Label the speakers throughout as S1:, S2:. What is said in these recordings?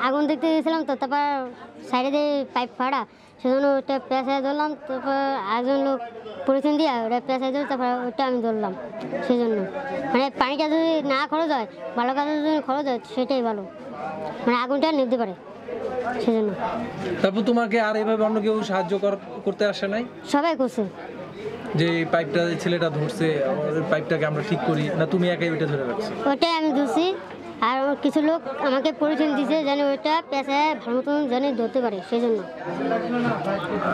S1: আগুন দেখতে গেছিলাম তো, তারপর সাইডে দিয়ে পাইপ ফাটা, সেজন্য ওটা পেঁচায় ধরলাম। তারপর একজন লোক পলিথিন দিয়ে ওটা পেঁচায় ধরে, তারপর ওটা আমি ধরলাম। সেই জন্য মানে পানিটা যদি না খরচ হয়, ভালো কাজে যদি খরচ হয় সেটাই ভালো, মানে আগুনটা নিতে পারে সেজন্য।
S2: তারপর তোমাকে আর এভাবে অন্য কেউ সাহায্য করতে আসে নাই?
S1: সবাই করছে।
S2: যে পাইপটা ছেলেটা ধরছে, পাইপটাকে আমরা ঠিক করি না, তুমি একাই ওইটা ধরে রাখছো?
S1: ওটাই আমি ধরছি, আর কিছু লোক আমাকে পরিচয় দিয়েছে যেন ওইটা পেঁচায় ভালো মতন যেন ধরতে পারে সেই জন্য।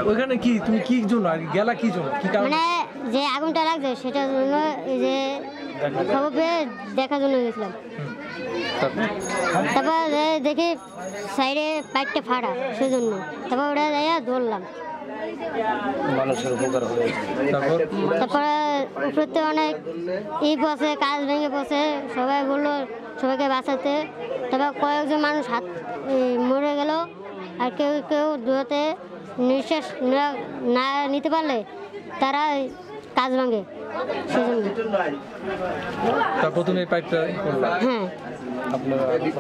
S2: ওইখানে কি তুমি কি জন্য আর গেলা, কি জন্য, কি কারণে?
S1: মানে যে আগুনটা লাগছে সেটার জন্য, এই যে খবর পেয়ে দেখার জন্য গেছিলাম। তারপর দেখি সাইডে পাইপটা ফাটা, সেই জন্য তারপর ওটা যাইয়া ধরলাম।
S3: মানুষের উপকার হবে।
S1: তারপরে উপরে অনেক বসে, কাজ ভেঙে বসে, সবাই বললো সবাইকে বাঁচাতে। তারপর কয়েকজন মানুষ হাত মরে গেল, আর কেউ কেউ দূরতে নিঃশ্বাস না নিতে পারলে তারা কাজ ভাঙে সেজন্য।
S2: তারপর তুমি এই পাইপটা করলা?
S1: হ্যাঁ,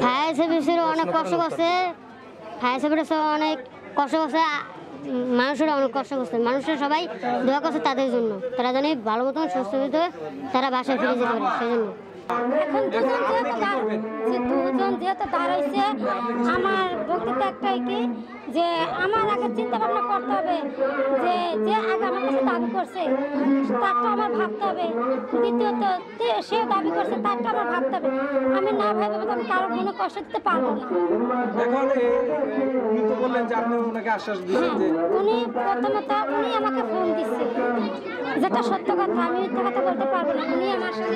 S1: ফায়ার সার্ভিসেরও অনেক কষ্ট করছে, ফায়ার সার্ভিসের অনেক কষ্ট করছে, মানুষেরা অনেক কষ্ট করছে। মানুষেরা সবাই দোয়া করছে তাদের জন্য, তারা জানি ভালো মতন সুস্থ হতে তারা বাসায় ফিরে যেতে পারে সেই জন্য।
S4: এখন দুজন যেহেতু দাঁড়াইছে, আমার বক্তব্য একটাই কি, যে আমার আগে চিন্তা ভাবনা করতে হবে যে যে আগে আমার কাছে দাবি করছে তারটা আমার ভাবতে হবে, দ্বিতীয়ত সে দাবি করছে তারটা আমার ভাবতে হবে। আমি না ভাবে আমি কারোর কোনো কষ্ট দিতে পারবো না।
S2: এখন উনি তো বললেন যে আপনি ওনাকে আশ্বাস দিয়েছেন যে
S4: উনি প্রথমত উনি আমাকে ফোন দিচ্ছে, যেটা সত্য কথা, আমি মিথ্যা কথা বলতে পারবো না। উনি আমার সাথে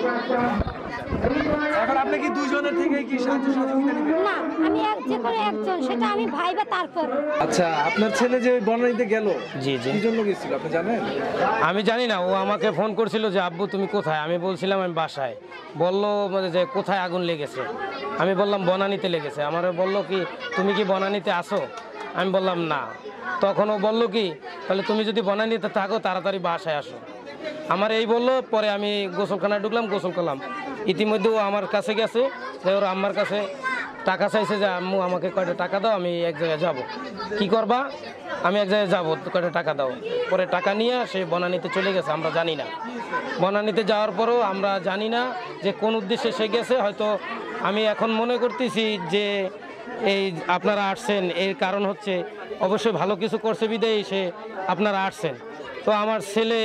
S2: এখন আপনি কি দুইজনের থেকে কি সাহায্য সহযোগিতা নেবেন?
S4: না, আমি যে কোনো একজন, সেটা আমি ভাইবা তারপর।
S2: আচ্ছা, আপনার ছেলে যে বনানীতে গেল,
S3: জি জি,
S2: কি জন্য গেছিল আপনি জানেন?
S3: আমি জানি না, ও আমাকে ফোন করছিল যে আব্বু তুমি কোথায়। আমি বলছিলাম আমি বাসায়। বললো যে কোথায় আগুন লেগেছে। আমি বললাম বনানীতে লেগেছে। আমার বললো কি তুমি কি বনানীতে আসো? আমি বললাম না। তখন ও বললো কি তাহলে তুমি যদি বনানীতে থাকো তাড়াতাড়ি বাসায় আসো। আমার এই বললো, পরে আমি গোসলখানায় ঢুকলাম, গোসল করলাম। ইতিমধ্যে ও আমার কাছে গেছে, যে ওর আম্মার কাছে টাকা চাইছে যে আম্মু আমাকে কয়টা টাকা দাও, আমি এক জায়গায় যাব। কি করবা? আমি এক জায়গায় যাবো, কয়টা টাকা দাও। পরে টাকা নিয়ে সে বনানীতে চলে গেছে, আমরা জানি না। বনানীতে যাওয়ার পরও আমরা জানি না যে কোন উদ্দেশ্যে সে গেছে। হয়তো আমি এখন মনে করতেছি যে এই আপনারা আসছেন এর কারণ হচ্ছে অবশ্যই ভালো কিছু করছে বিদায়ী সে আপনারা আসছেন। তো আমার ছেলে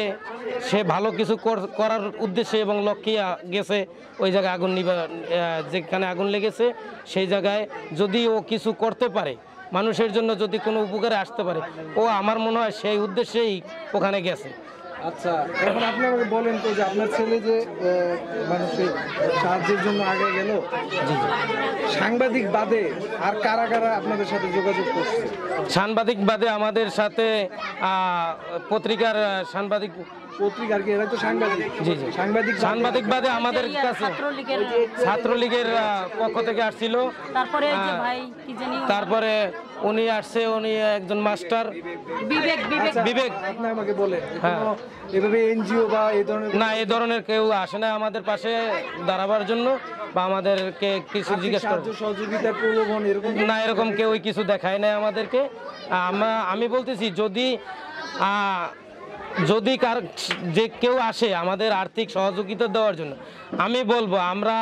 S3: সে ভালো কিছু করার উদ্দেশ্যে এবং লক্ষ্যে গেছে ওই জায়গায় আগুন যেখানে আগুন লেগেছে সেই জায়গায় যদি ও কিছু করতে পারে, মানুষের জন্য যদি কোনো উপকারে আসতে পারে, ও আমার মনে হয় সেই উদ্দেশ্যেই ওখানে গেছে।
S2: আচ্ছা, এখন আপনি আমাকে বলেন তো যে আপনার ছেলে যে মানুষের সাহায্যের জন্য আগে গেল, সাংবাদিক বাদে আর কারা কারা আপনাদের সাথে যোগাযোগ করছে?
S3: সাংবাদিক বাদে আমাদের সাথে পত্রিকার সাংবাদিক,
S2: পত্রিকার কি এরা তো সাংবাদিক?
S3: জি জি, সাংবাদিক বাদে আমাদের কাছে ছাত্রলীগের পক্ষ থেকে আসছিল। তারপরে উনি আসছে, উনি একজন মাস্টার বিবেক।
S2: আপনি আমাকে বলেন, এভাবে এনজিও বা এই ধরনের
S3: না, এই ধরনের কেউ আসে না আমাদের পাশে দাঁড়াবার জন্য বা আমাদেরকে কিছু জিজ্ঞেস করে
S2: সহযোগিতার প্রলোভন এরকম
S3: না, এরকম কেউ কিছু দেখায় না আমাদেরকে। আমি বলতেছি যদি যে কেউ আসে আমাদের আর্থিক সহযোগিতা দেওয়ার জন্য, আমি বলবো আমরা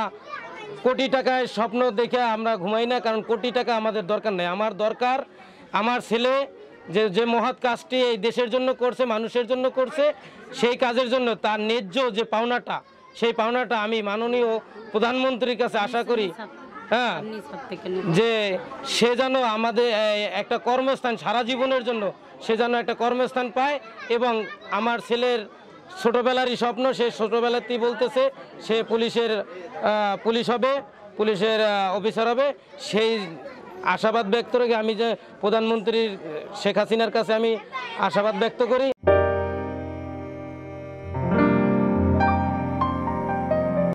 S3: কোটি টাকায় স্বপ্ন দেখে আমরা ঘুমাই না, কারণ কোটি টাকা আমাদের দরকার নেই। আমার দরকার আমার ছেলে যে মহৎ কাজটি এই দেশের জন্য করছে, মানুষের জন্য করছে, সেই কাজের জন্য তার ন্যায্য যে পাওনাটা, সেই পাওনাটা আমি মাননীয় প্রধানমন্ত্রীর কাছে আশা করি, হ্যাঁ, যে সে যেন আমাদের একটা কর্মস্থান সারা জীবনের জন্য সে যেন একটা কর্মস্থান পায়। এবং আমার ছেলের ছোটোবেলারই স্বপ্ন, সে ছোটোবেলাতেই বলতেছে সে পুলিশ হবে, পুলিশের অফিসার হবে। সেই আশাবাদ ব্যক্ত রেখে আমি যে প্রধানমন্ত্রীর শেখ হাসিনার কাছে আমি আশাবাদ ব্যক্ত করি।